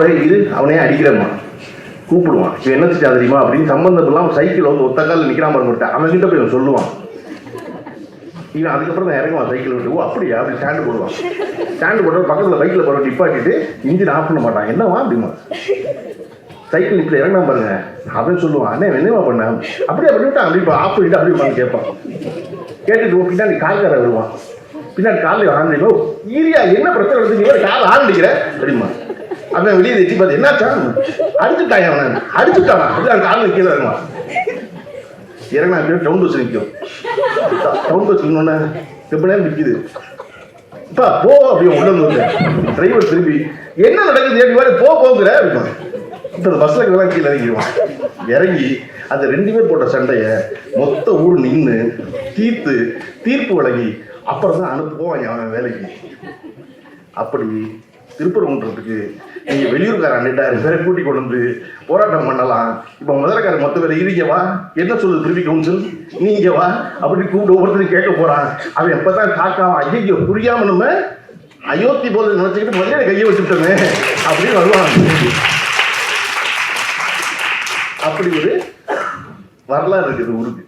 இது அவனே அடிக்கிறமா கூப்பிடுவான். இப்போ என்ன செஞ்சா தெரியுமா அப்படின்னு சம்பந்தம் இல்லாமல் சைக்கிள் வந்து ஒத்த காலில் நிற்கிறாம இருந்துட்டேன். அவன்கிட்ட போய் சொல்லுவான். இவன் அதுக்கப்புறம் தான் இறங்குவான் சைக்கிள் விட்டு. ஓ அப்படியா அப்படி ஸ்டாண்டு போடுவான். ஸ்டாண்டு போட்டு பக்கத்தில் பைக்கில் போகிற நிப்பாட்டிட்டு இன்ஜின் ஆஃப் பண்ண மாட்டான். என்னவா அப்படிமா சைக்கிள் இப்படி இறங்கினா பாருங்க. அவன் சொல்லுவான், அண்ணே என்னவா பண்ண அப்படியே பண்ணிவிட்டான். அப்படி இப்போ ஆஃப் பண்ணிட்டு அப்படி கேட்பான். கேட்டுட்டு பின்னாடி கால்கார வருவான். பின்னாடி காலில் ஆரம்பிக்கோ ஈரியா என்ன பிரச்சனை எடுத்து கால் ஆரம்பிக்கிற அப்படிமா. அவன் வெளியே எட்டி பார்த்து என்னாச்சா அடிச்சுட்டான். அவனை அடிச்சுட்டானா அப்படி காலில் கீழே இறங்குவான். இறங்கினா டவுன் பஸ் நிற்கும். டவுன் பஸ் இன்னொன்னு ரொம்ப நேரம் நிற்கிது. இப்போ போ அப்படியே உள்ள வந்து டிரைவர் திரும்பி என்ன நடக்குது எப்படி மாதிரி போகிற இருக்கும். இப்போ அந்த பஸ்ஸில் எல்லாம் கீழே இறங்கிடுவான். இறங்கி அந்த 2 பேர் போட்ட சண்டையை மொத்த ஊர் நின்று தீர்ப்பு வழங்கி அப்புறம் தான் அனுப்புவோம் அவன் வேலைக்கு. அப்படி திருப்பரங்குன்றத்துக்கு நீங்கள் வெளியூர்காரன் 2000 பேரை கூட்டி கொண்டு வந்து போராட்டம் பண்ணலாம். இப்போ முதலக்காரர் மொத்த பேர் இருங்கவா என்ன சொல்லுது பிரிவி கவுன்சில் நீங்க வா அப்படி கூப்பிட்டு ஒவ்வொருத்தரும் கேட்க போறான். அவன் எப்பதான் காக்காம ஐயோ புரியாம நம்ம அயோத்தி போல நினைச்சுக்கிட்டு முதல்ல கையை வச்சுட்டோமே அப்படின்னு வருவான். அப்படி ஒரு வரலாறு இருக்குது ஊருக்கு.